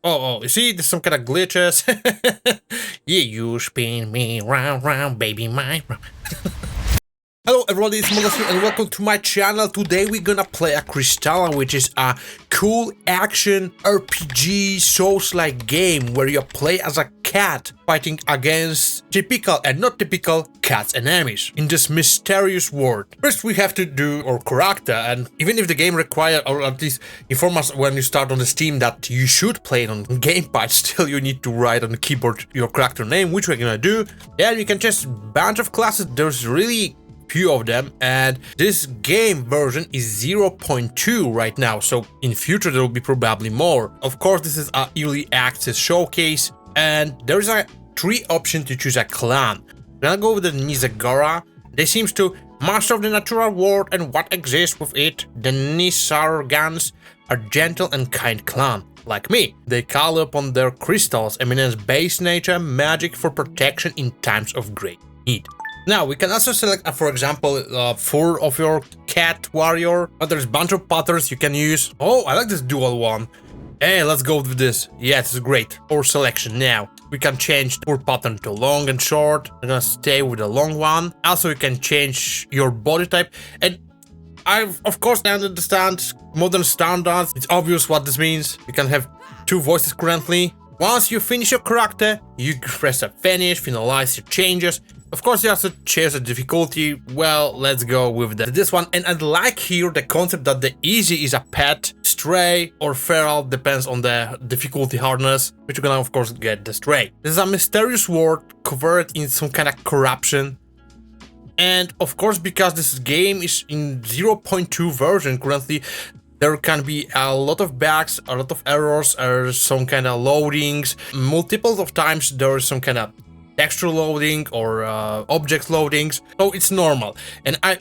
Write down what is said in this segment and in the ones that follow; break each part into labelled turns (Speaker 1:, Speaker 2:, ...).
Speaker 1: You see, there's some kind of glitches. Yeah, you spin me round, round, baby, my round. Hello everybody, it's Mardax here and welcome to my channel. Today we're gonna play a Kristala, which is a cool action RPG Souls-like game where you play as a cat fighting against typical and not typical cats and enemies in this mysterious world. First we have to do our character, and even if the game requires, or at least inform us when you start on the Steam that you should play it on gamepad, still you need to write on the keyboard your character name, which we're gonna do. Then you can just bunch of classes. There's really few of them, and this game version is 0.2 right now, so in future there will be probably more. Of course, this is a early access showcase, and there's a 3 options to choose a clan. We're gonna go with the Nizagara. They seems to master of the natural world and what exists with it. The Nisargans are gentle and kind clan. Like me, they call upon their crystals, eminence base nature, magic for protection in times of great need. Now, we can also select, for example, fur of your cat warrior, but there's a bunch of patterns you can use. Oh, I like this dual one. Hey, let's go with this. Yeah, this is great. Or selection now. We can change the fur pattern to long and short. I'm gonna stay with the long one. Also, you can change your body type. And of course, I understand modern standards. It's obvious what this means. You can have 2 voices currently. Once you finish your character, you press a finish, finalize your changes. Of course, you also choose a difficulty. Well, let's go with this one. And I like here the concept that the easy is a pet, stray or feral, depends on the difficulty hardness, which you're gonna of course get the stray. This is a mysterious world covered in some kind of corruption. And of course, because this game is in 0.2 version currently, there can be a lot of bugs, a lot of errors, or some kind of loadings. Multiple of times there is some kind of texture loading or object loadings, so it's normal. And I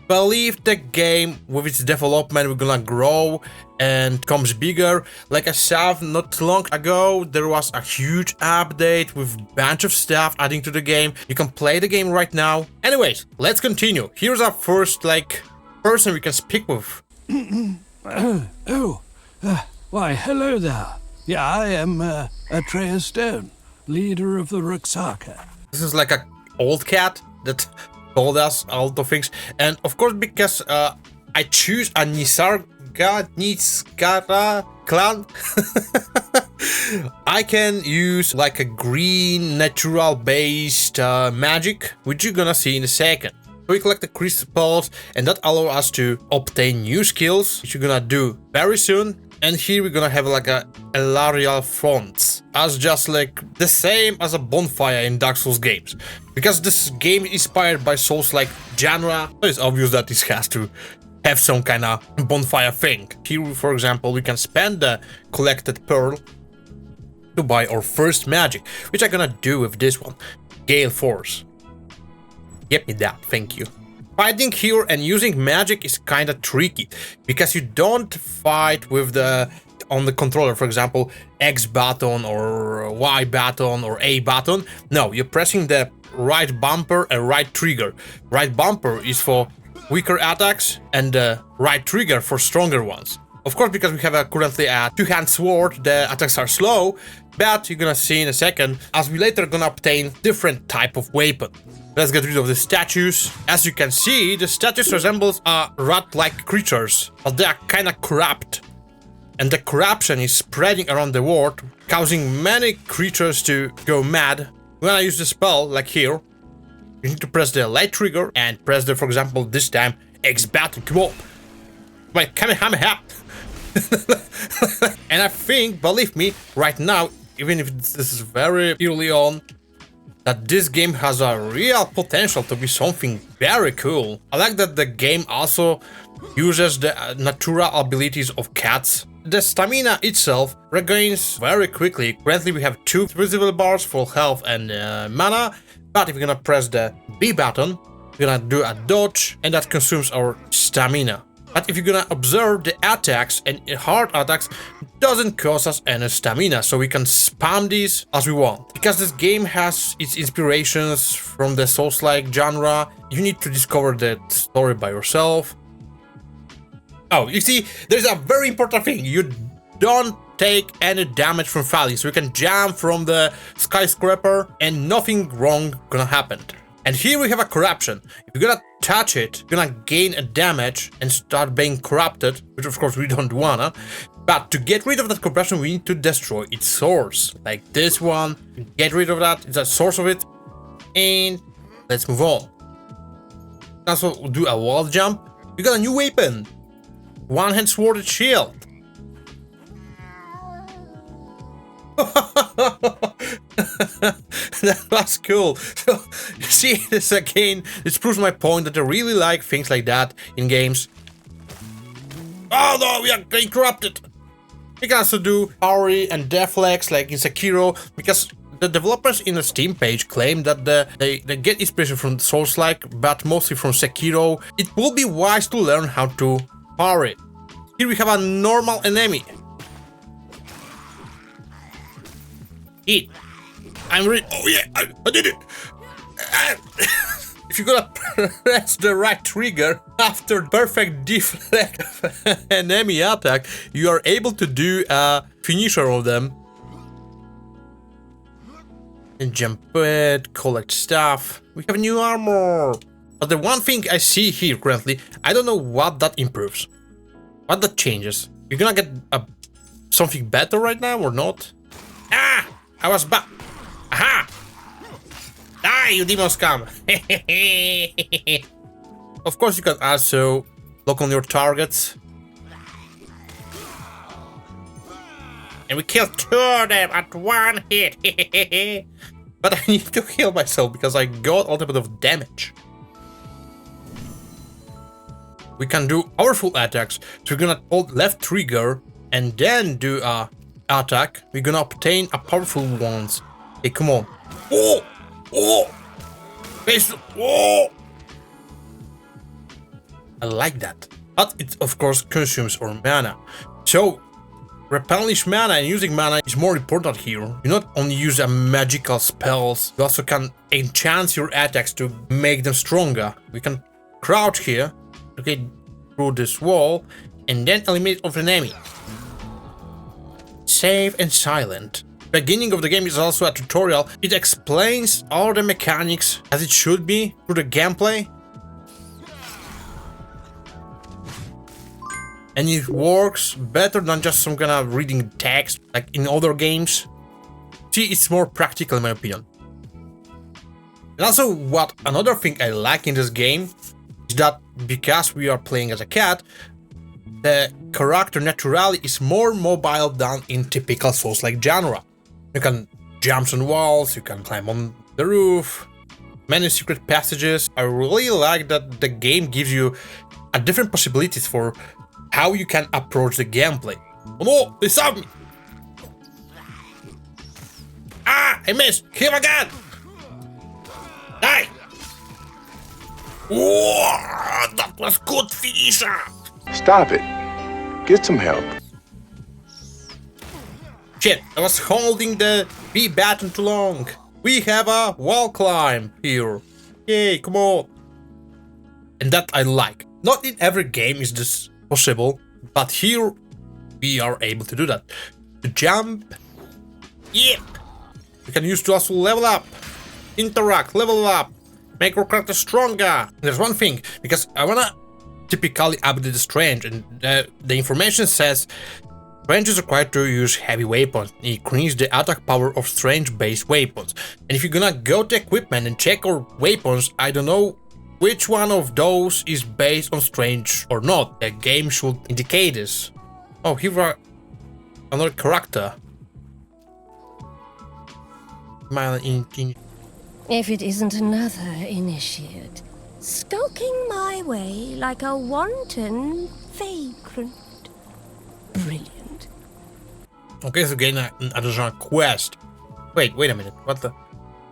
Speaker 1: believe the game with its development we're gonna grow and comes bigger. Like I said not long ago, there was a huge update with bunch of stuff adding to the game. You can play the game right now. Anyways, let's continue. Here's our first person we can speak with.
Speaker 2: Why, hello there. Yeah, I am Atreus Stone, leader of the Ruxaka.
Speaker 1: This is like a old cat that told us a lot of things, and of course because I choose a Nisargara clan, I can use like a green natural based magic, which you're gonna see in a second. We collect the crystals, and that allows us to obtain new skills, which we're gonna do very soon. And here we're gonna have like a Elarial fonts, as just like the same as a bonfire in Dark Souls games. Because this game is inspired by Souls-like genre, so it's obvious that this has to have some kind of bonfire thing. Here, for example, we can spend the collected pearl to buy our first magic, which I'm gonna do with this one, Gale Force. Get me that, thank you. Fighting here and using magic is kinda tricky, because you don't fight with on the controller, for example, X button or Y button or A button. No, you're pressing the right bumper and right trigger. Right bumper is for weaker attacks and the right trigger for stronger ones. Of course, because we have currently a 2-hand sword, the attacks are slow, but you're gonna see in a second, as we later gonna obtain different type of weapon. Let's get rid of the statues. As you can see, the statues resembles rat-like creatures, but they are kinda corrupt. And the corruption is spreading around the world, causing many creatures to go mad. When I use the spell, like here, you need to press the light trigger and press the, for example, this time, X button. Come on. Wait, Kamehameha. And I think, believe me, right now, even if this is very early on, that this game has a real potential to be something very cool. I like that the game also uses the natural abilities of cats. The stamina itself regains very quickly. Currently we have 2 visible bars for health and mana, but if you're gonna press the B button, we're gonna do a dodge, and that consumes our stamina. But if you're gonna observe, the attacks and hard attacks doesn't cost us any stamina, so we can spam these as we want. Because this game has its inspirations from the Souls-like genre, you need to discover the story by yourself. Oh, you see, there's a very important thing. You don't take any damage from falling. So you can jump from the skyscraper and nothing wrong gonna happen. And here we have a corruption. If you're gonna touch it, you're gonna gain a damage and start being corrupted, which of course we don't wanna. But to get rid of that corruption, we need to destroy its source. Like this one, get rid of that, it's the source of it. And let's move on. Also do a wall jump. You got a new weapon. One-hand sworded shield. That was cool. So you see this again. This proves my point that I really like things like that in games. Oh no, we are getting corrupted. We can also do parry and deflex like in Sekiro, because the developers in the Steam page claim that they get inspiration from Soulslike, but mostly from Sekiro. It would be wise to learn how to parry. Here we have a normal enemy. Eat. I'm ready. Oh yeah, I did it. If you're gonna press the right trigger after perfect deflect enemy attack, you are able to do a finisher of them. And jump it, collect stuff. We have new armor. But the one thing I see here currently, I don't know what that improves. What that changes. You're gonna get something better right now or not? Ah! I was back. Aha! Die, you demon scum! Of course, you can also look on your targets. And we killed 2 of them at 1 hit. But I need to heal myself because I got a little bit of damage. We can do powerful attacks. So we're gonna hold left trigger and then do a attack. We're gonna obtain a powerful ones. Hey, come on. Oh! Oh! Oh! I like that. But it of course consumes our mana. So replenish mana and using mana is more important here. You not only use a magical spells, you also can enchant your attacks to make them stronger. We can crouch here, okay, through this wall, and then eliminate of an enemy. Safe and silent. Beginning of the game is also a tutorial. It explains all the mechanics as it should be through the gameplay. And it works better than just some kind of reading text like in other games. See, it's more practical in my opinion. And also what another thing I like in this game is that because we are playing as a cat, the character naturally is more mobile than in typical Souls-like genre. You can jump on walls, you can climb on the roof, many secret passages. I really like that the game gives you a different possibilities for how you can approach the gameplay. Oh no, they saw me! Ah, I missed! Hit him again! Die! Whoa, that was good finisher!
Speaker 3: Stop it. Get some help.
Speaker 1: Shit, I was holding the B button too long. We have a wall climb here. Yay, come on. And that I like. Not in every game is this possible, but here we are able to do that. To jump. Yep. We can use to also level up. Interact, level up. Make our character stronger. There's one thing, because I wanna typically update the Strange, and the information says Strange is required to use heavy weapons. Increase the attack power of Strange-based weapons. And if you're gonna go to equipment and check our weapons, I don't know which one of those is based on Strange or not. The game should indicate this. Oh, here we are. Another character.
Speaker 4: If it isn't another initiate, skulking my way like a wanton vagrant. Brilliant.
Speaker 1: Okay, so again, an additional quest. Wait a minute. What the?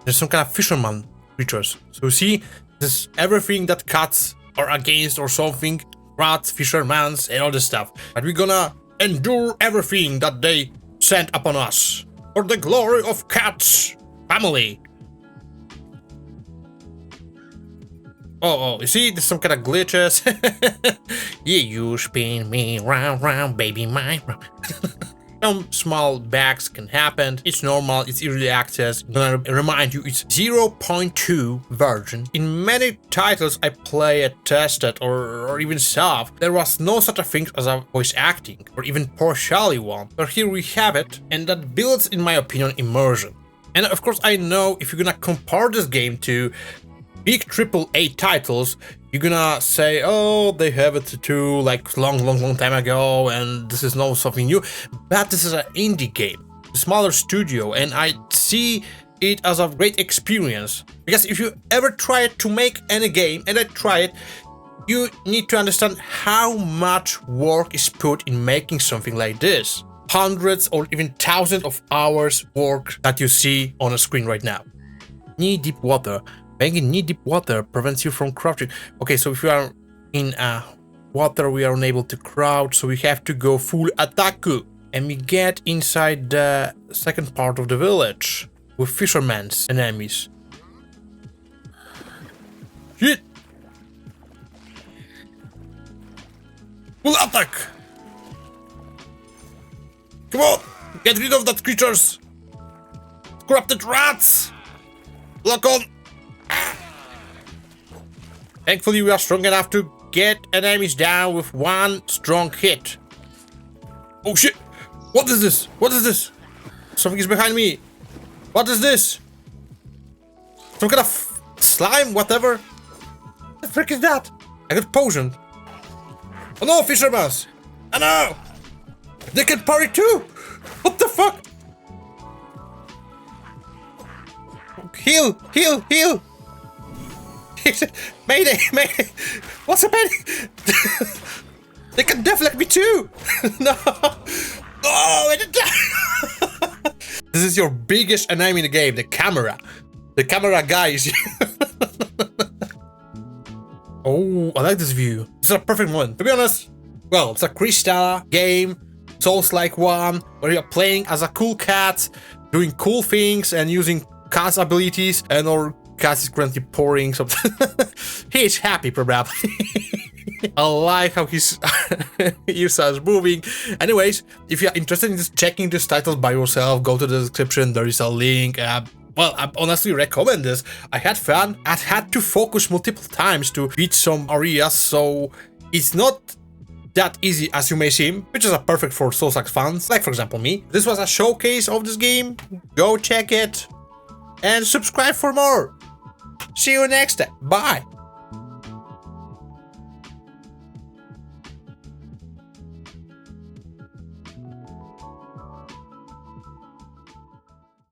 Speaker 1: There's some kind of fisherman creatures. So see, this is everything that cats are against or something. Rats, fishermans, and all this stuff. But we're gonna endure everything that they send upon us. For the glory of cats family. Oh, you see, there's some kind of glitches. Yeah, you spin me round, round, baby, my round. Some small bugs can happen. It's normal, it's early access. I'm gonna remind you, it's 0.2 version. In many titles I played, tested, or even saw, there was no such a thing as a voice acting, or even partially one. But here we have it, and that builds, in my opinion, immersion. And of course, I know if you're gonna compare this game to big AAA titles, you're gonna say, oh, they have it too, like long time ago, and this is not something new. But this is an indie game, a smaller studio, and I see it as a great experience. Because if you ever try to make any game, and I try it, you need to understand how much work is put in making something like this. Hundreds or even thousands of hours work that you see on a screen right now. Knee-deep water. Making knee-deep water prevents you from crouching. Okay, so if you are in water, we are unable to crouch, so we have to go full attack. And we get inside the second part of the village with fishermen's enemies. Shit! Full attack! Come on! Get rid of that creatures! Corrupted rats! Lock on! Thankfully, we are strong enough to get enemies down with one strong hit. Oh shit! What is this? What is this? Something is behind me. What is this? Some kind of slime, whatever. What the frick is that? I got poisoned. Oh no, fishermen! Oh no! They can parry too! What the fuck? Heal! Heal! Heal! Mayday! Mayday! What's happening? They can deflect me too! No! Oh! I didn't. This is your biggest enemy in the game, the camera. The camera guys. Oh, I like this view. This is a perfect one. To be honest, well, it's a Kristala game, Soulslike one, where you're playing as a cool cat, doing cool things and using cat's abilities, and our cat is currently pouring something. He is happy, probably. I like how his ears are moving. Anyways, if you're interested in just checking this title by yourself, go to the description, there is a link. Well, I honestly recommend this. I had fun. I had to focus multiple times to beat some areas, so it's not that easy as you may seem, which is a perfect for Soulslike fans, like for example me. This was a showcase of this game. Go check it and subscribe for more. See you next time. Bye.